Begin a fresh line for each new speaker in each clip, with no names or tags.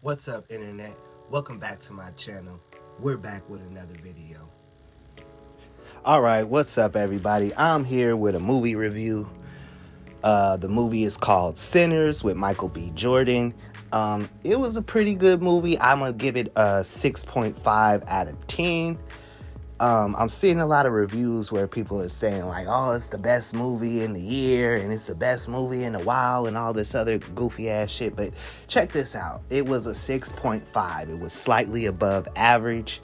What's up, internet? Welcome back to my channel. We're back with another video. Alright, what's up, everybody? I'm here with a movie review. The movie is called Sinners with Michael B. Jordan. It was a pretty good movie. I'm going to give it a 6.5 out of 10. I'm seeing a lot of reviews where people are saying like, oh, it's the best movie in the year and it's the best movie in a while and all this other goofy ass shit. But check this out. It was a 6.5. It was slightly above average.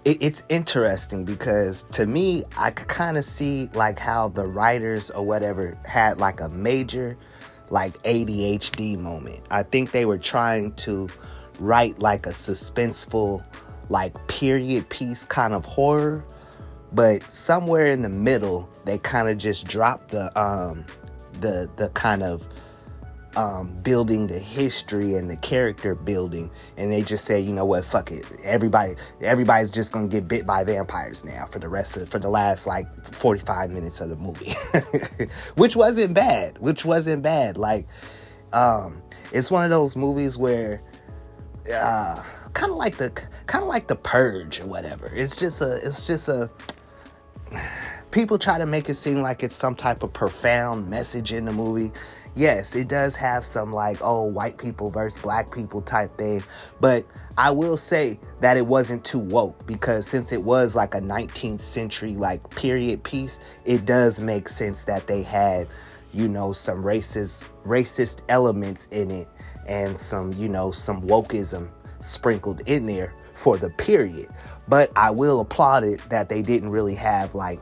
It's interesting because to me, I could kind of see like how the writers or whatever had like a major like ADHD moment. I think they were trying to write like a suspenseful like period piece kind of horror, but somewhere in the middle they kind of just dropped the kind of building the history and the character building, and they just say, you know what, fuck it, everybody's just gonna get bit by vampires now for the last like 45 minutes of the movie. which wasn't bad like it's one of those movies where kind of like the Purge or whatever. It's just a people try to make it seem like it's some type of profound message in the movie. Yes, it does have some like, oh, white people versus black people type thing, but I will say that it wasn't too woke, because since it was like a 19th century like period piece, it does make sense that they had, you know, some racist elements in it and some, you know, some wokeism sprinkled in there for the period. But I will applaud it that they didn't really have like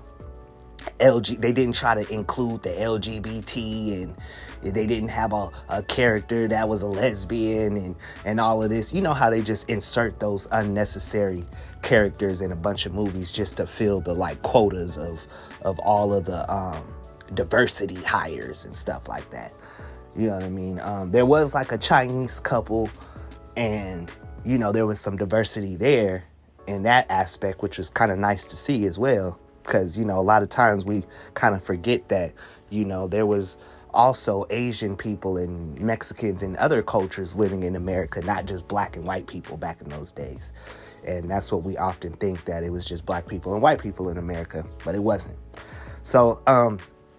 they didn't try to include the LGBT, and they didn't have a character that was a lesbian and all of this. You know how they just insert those unnecessary characters in a bunch of movies just to fill the like quotas of all of the diversity hires and stuff like that. You know what I mean? There was like a Chinese couple, and you know, there was some diversity there in that aspect, which was kind of nice to see as well. Because, you know, a lot of times we kind of forget that, you know, there was also Asian people and Mexicans and other cultures living in America, not just black and white people back in those days. And that's what we often think, that it was just black people and white people in America, but it wasn't. So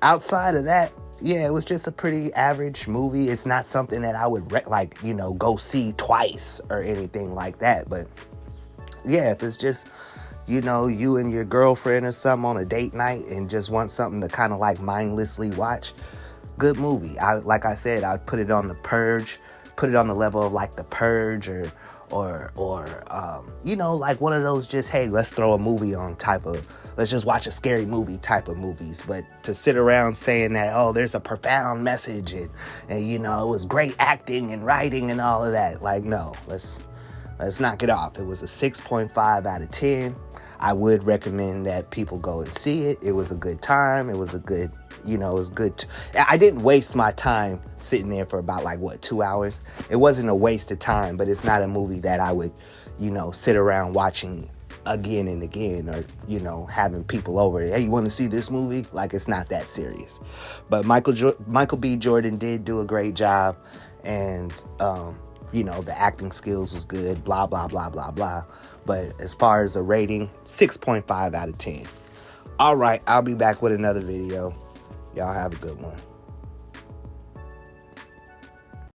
outside of that, yeah, it was just a pretty average movie. It's not something that I would like, you know, go see twice or anything like that. But yeah, if it's just, you know, you and your girlfriend or something on a date night and just want something to kind of like mindlessly watch, good movie. Like I said, I'd put it on the Purge, put it on the level of like the Purge or you know, like one of those just, hey, let's throw a movie on type of, let's just watch a scary movie type of movies. But to sit around saying that, oh, there's a profound message and you know, it was great acting and writing and all of that, like, no, let's knock it off. It was a 6.5 out of 10. I would recommend that people go and see it. It was a good time. It was a good, you know, it was good. I didn't waste my time sitting there for about like, what, 2 hours? It wasn't a waste of time, but it's not a movie that I would, you know, sit around watching again and again, or, you know, having people over. Hey, you want to see this movie? Like, it's not that serious. But Michael B. Jordan did do a great job, and, you know, the acting skills was good, blah, blah, blah, blah, blah. But as far as a rating, 6.5 out of 10. All right, I'll be back with another video. Y'all have a good one.